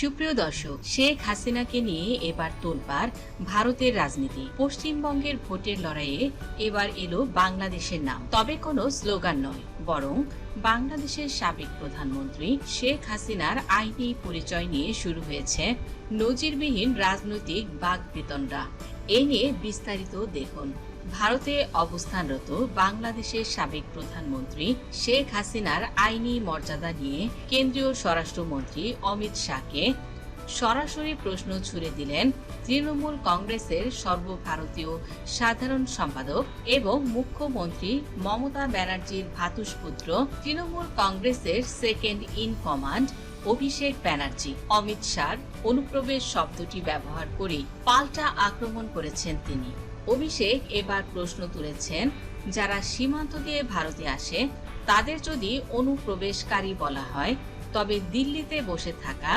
সুপ্রিয় দর্শক, শেখ হাসিনাকে নিয়ে এবার তোলপাড় ভারতের রাজনীতি। পশ্চিমবঙ্গের ভোটের লড়াইয়ে এবার এলো বাংলাদেশের নাম, তবে কোনো স্লোগান নয়, বরং বাংলাদেশের সাবেক প্রধানমন্ত্রী শেখ হাসিনার আইনি পরিচয় নিয়ে শুরু হয়েছে নজিরবিহীন রাজনৈতিক বাকবিতণ্ডা। এ নিয়ে বিস্তারিত দেখুন। ভারতে অবস্থানরত বাংলাদেশের সাবেক প্রধানমন্ত্রী শেখ হাসিনার আইনি মর্যাদা নিয়ে কেন্দ্রীয় স্বরাষ্ট্রমন্ত্রী অমিত শাহকে সরাসরি প্রশ্ন ছুড়ে দিলেন তৃণমূল কংগ্রেসের সর্বভারতীয় সাধারণ সম্পাদক এবং মুখ্যমন্ত্রী মমতা ব্যানার্জির ভ্রাতুষ্পুত্র তৃণমূল কংগ্রেসের second in command Abhishek Banerjee. Amit শাহর অনুপ্রবেশ শব্দটি ব্যবহার করেই পাল্টা আক্রমণ করেছেন তিনি। অভিষেক এবার প্রশ্ন তুলেছেন, যারা সীমান্ত দিয়ে ভারতে আসে তাদের যদি অনুপ্রবেশকারী বলা হয়, তবে দিল্লিতে বসে থাকা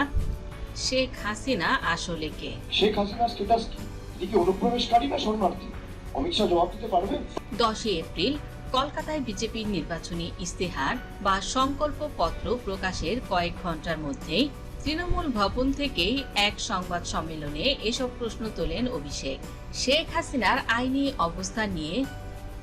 শেখ হাসিনা আসলে কে? শেখ হাসিনার স্ট্যাটাস কি? তিনি কি অনুপ্রবেশকারী না শরণার্থী? অমিত শাহ জবাব দিতে পারবেন? 10 এপ্রিল কলকাতায় বিজেপির নির্বাচনী ইস্তেহার বা সংকল্প পত্র প্রকাশের কয়েক ঘন্টার মধ্যেই তৃণমূল ভবন থেকেই এক সংবাদ সম্মেলনে এসব প্রশ্ন তোলেন অভিষেক। শেখ হাসিনার আইনি অবস্থান নিয়ে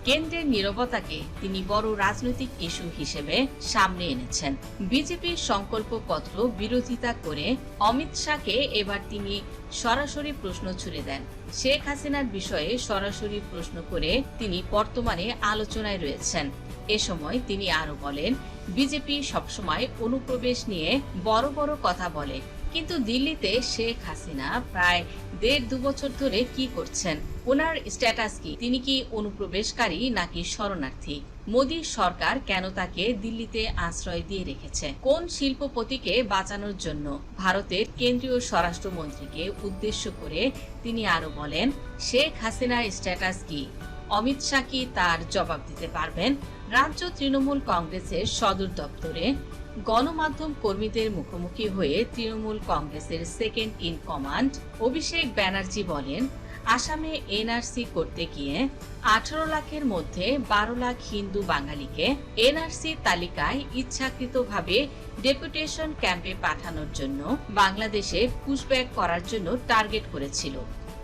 কেন্দ্রের নীরবতাকে তিনি বড় রাজনৈতিক ইস্যু হিসেবে সামনে এনেছেন। বিজেপির সংকল্প পত্র বিরোধিতা করে অমিত শাহকে এবার তিনি সরাসরি প্রশ্ন ছুড়ে দেন। শেখ হাসিনার বিষয়ে সরাসরি প্রশ্ন করে তিনি বর্তমানে আলোচনায় রয়েছেন। এ সময় তিনি আরো বলেন, বিজেপি সবসময় অনুপ্রবেশ নিয়ে বড় বড় কথা বলে, কিন্তু দিল্লিতে শেখ হাসিনা প্রায় 1.5-2 বছর ধরে কি করছেন? ওনার স্ট্যাটাস কি? তিনি কি অনুপ্রবেশকারী নাকি শরণার্থী? মোদী সরকার কেন তাকে দিল্লিতে আশ্রয় দিয়ে রেখেছে? কোন শিল্পপতিকে বাঁচানোর জন্য? ভারতের কেন্দ্রীয় স্বরাষ্ট্রমন্ত্রীকে উদ্দেশ্য করে তিনি আরো বলেন, শেখ হাসিনার স্ট্যাটাস কি? অমিত শাহ কি তার জবাব দিতে পারবেন? রাজ্য তৃণমূল কংগ্রেসের সদর দপ্তরে গণমাধ্যম কর্মীদের মুখোমুখি হয়ে তৃণমূল কংগ্রেসের second in command Abhishek Banerjee বলেন, আসামে এনআরসি করতে গিয়ে 18 লাখের মধ্যে 12 লাখ হিন্দু বাঙালিকে এনআরসি তালিকায় ইচ্ছাকৃতভাবে ডেপুটেশন ক্যাম্পে পাঠানোর জন্য বাংলাদেশে পুশব্যাক করার জন্য টার্গেট করেছিল।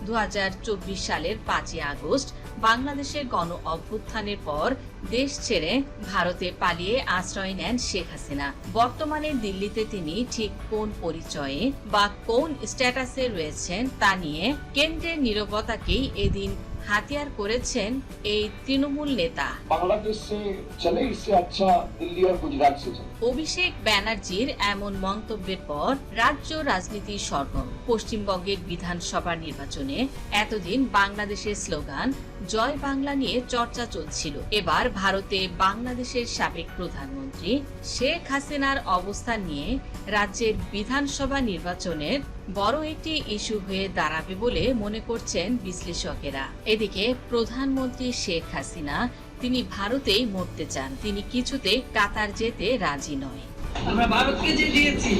2024 সালের 5 আগস্ট বাংলাদেশের গণ অভ্যুত্থানের পর দেশ ছেড়ে ভারতে পালিয়ে আশ্রয় নেন শেখ হাসিনা। বর্তমানে দিল্লিতে তিনি ঠিক কোন পরিচয়ে বা কোন স্ট্যাটাসে রয়েছেন তা নিয়ে কেন্দ্রের নীরবতাকেই এদিন হাতিয়ার করেছেন এই তৃণমূল নেতা। বাংলাদেশ সে চলে, ইসসে আচ্ছা দিল্লি আর গুজরাট সে চলে। অভিষেক ব্যানার্জির এমন মন্তব্যের পর রাজ্য রাজনীতি সরগরম। পশ্চিমবঙ্গের বিধানসভা নির্বাচনে এতদিন বাংলাদেশের স্লোগান জয় বাংলা নিয়ে চর্চা চলছিল। এবার ভারতে বাংলাদেশের সাবেক প্রধানমন্ত্রী শেখ হাসিনার অবস্থান নিয়ে রাজ্যের বিধানসভা নির্বাচনের বড় একটি ইস্যু হয়ে দাঁড়াবে বলে মনে করছেন বিশ্লেষকেরা। এদিকে প্রধানমন্ত্রী শেখ হাসিনা তিনি ভারতেই মরতে চান, তিনি কিছুতে কাতার যেতে রাজি নয়। আমরা ভারতকে যে দিয়েছি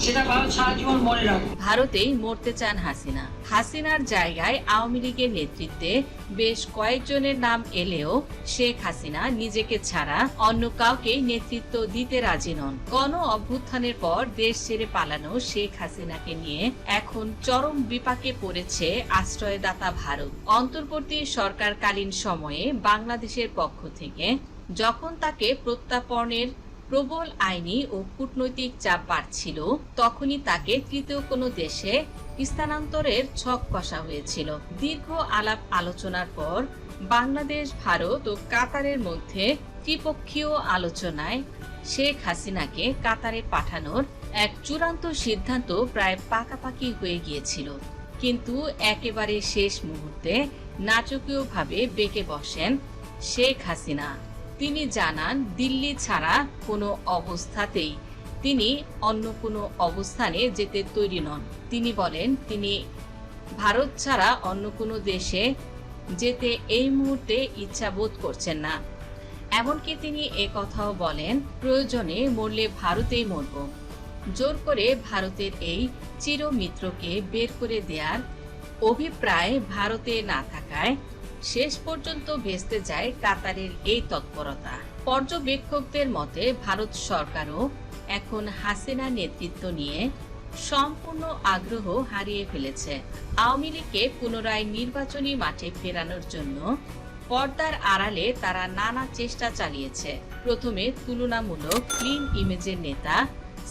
সেটা ভারত সারা জীবন মনে রাখবে। ভারতেই মরতে চান হাসিনা। হাসিনার জায়গায় আওয়ামী লীগের নেতৃত্বে বেশ কয়েকজনের নাম এলেও শেখ হাসিনা নিজেকে ছাড়া অন্য কাউকে নেতৃত্ব দিতে রাজি নন। গণ অভ্যুত্থানের পর দেশ ছেড়ে পালানো শেখ হাসিনাকে নিয়ে এখন চরম বিপাকে পড়েছে আশ্রয়দাতা ভারত। অন্তর্বর্তী সরকারকালীন সময়ে বাংলাদেশের পক্ষ থেকে যখন তাকে প্রত্যাপনের প্রবল আইনি ও কূটনৈতিক চাপ বাড়ছিল, তখনই তাকে তৃতীয় কোনো দেশে স্থানান্তরের ছক কষা হয়েছিল। দীর্ঘ আলাপ আলোচনার পর বাংলাদেশ, ভারত ও কাতারের মধ্যে ত্রিপক্ষীয় আলোচনায় শেখ হাসিনাকে কাতারে পাঠানোর এক চূড়ান্ত সিদ্ধান্ত প্রায় পাকাপাকি হয়ে গিয়েছিল। কিন্তু একেবারে শেষ মুহূর্তে নাটকীয়ভাবে বেঁকে বসেন শেখ হাসিনা। তিনি জানান, দিল্লি ছাড়া কোনো অবস্থাতেই তিনি অন্য কোনো অবস্থানে যেতে তৈরি নন। তিনি বলেন, তিনি ভারত ছাড়া অন্য কোনো দেশে যেতে এই মুহূর্তে ইচ্ছা বোধ করছেন না। এমনকি তিনি একথাও বলেন, প্রয়োজনে মরলে ভারতেই মরব। জোর করে ভারতের এই চিরমিত্রকে বের করে দেওয়ার অভিপ্রায় ভারতে না থাকায় শেষ পর্যন্ত ভেস্তে যায় কাতারের এই তৎপরতা। পর্যবেক্ষকদের মতে ভারত সরকারও এখন হাসিনা নেতৃত্ব নিয়ে সম্পূর্ণ আগ্রহ হারিয়ে ফেলেছে। আওয়ামী লীগকে পুনরায় নির্বাচনী মাঠে ফেরানোর জন্য পর্দার আড়ালে তারা নানা চেষ্টা চালিয়েছে। প্রথমে তুলনামূলক ক্লিন ইমেজের নেতা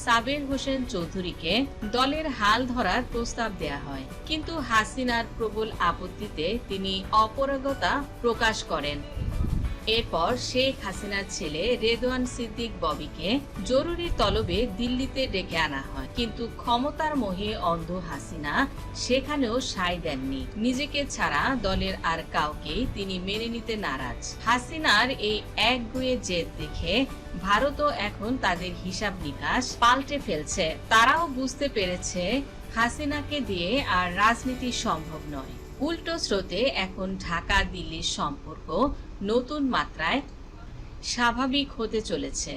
সাবের হোসেন চৌধুরীকে দলের হাল ধরার প্রস্তাব দেয়া হয়, কিন্তু হাসিনার প্রবল আপত্তিতে তিনি অপারগতা প্রকাশ করেন। এরপর শেখ হাসিনার ছেলে রেদওয়ান সিদ্দিক ববিকে জরুরি তলবে দিল্লিতে ডেকে আনা হয়, কিন্তু ক্ষমতার মোহে অন্ধ হাসিনা সেখানেও সায় দেননি। নিজেকে ছাড়া দলের আর কাউকেই তিনি মেনে নিতে নারাজ। হাসিনার এই একগুঁয়ে জেদ দেখে ভারতও এখন তাদের হিসাব নিকাশ পাল্টে ফেলছে। তারাও বুঝতে পেরেছে হাসিনাকে দিয়ে আর রাজনীতি সম্ভব নয়। উল্টো স্রোতে এখন ঢাকা দিল্লির সম্পর্ক নতুন মাত্রায় স্বাভাবিক হতে চলেছে।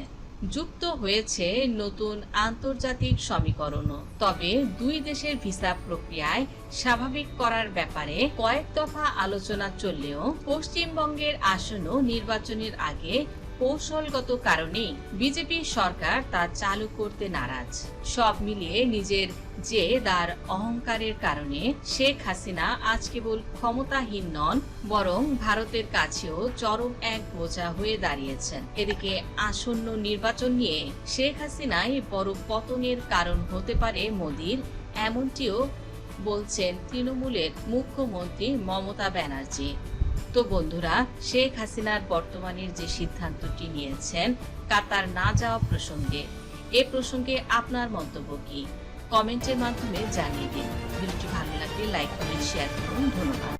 যুক্ত হয়েছে নতুন আন্তর্জাতিক সমীকরণও। তবে দুই দেশের ভিসা প্রক্রিয়ায় স্বাভাবিক করার ব্যাপারে কয়েক দফা আলোচনা চললেও পশ্চিমবঙ্গের আসন্ন নির্বাচনের আগে কৌশলগত কারণেই বিজেপি সরকার তা চালু করতে নারাজ। সব মিলিয়ে নিজের জেদ আর অহংকারের কারণে শেখ হাসিনা আজ কেবল ক্ষমতাহীন নন, বরং ভারতের কাছেও চরম এক বোঝা হয়ে দাঁড়িয়েছেন। এদিকে আসন্ন নির্বাচন নিয়ে শেখ হাসিনাই বড় পতনের কারণ হতে পারে মোদির, এমনটিও বলছেন তৃণমূলের মুখ্যমন্ত্রী মমতা ব্যানার্জি। তো বন্ধুরা, শেখ হাসিনার বর্তমানের যে সিদ্ধান্তটি নিয়েছেন কাতার না যাওয়া প্রসঙ্গে, এ প্রসঙ্গে আপনার মন্তব্য কি? কমেন্টের মাধ্যমে জানিয়ে দিন। ভিডিওটি ভালো লাগলে লাইক করুন, শেয়ার করুন। ধন্যবাদ।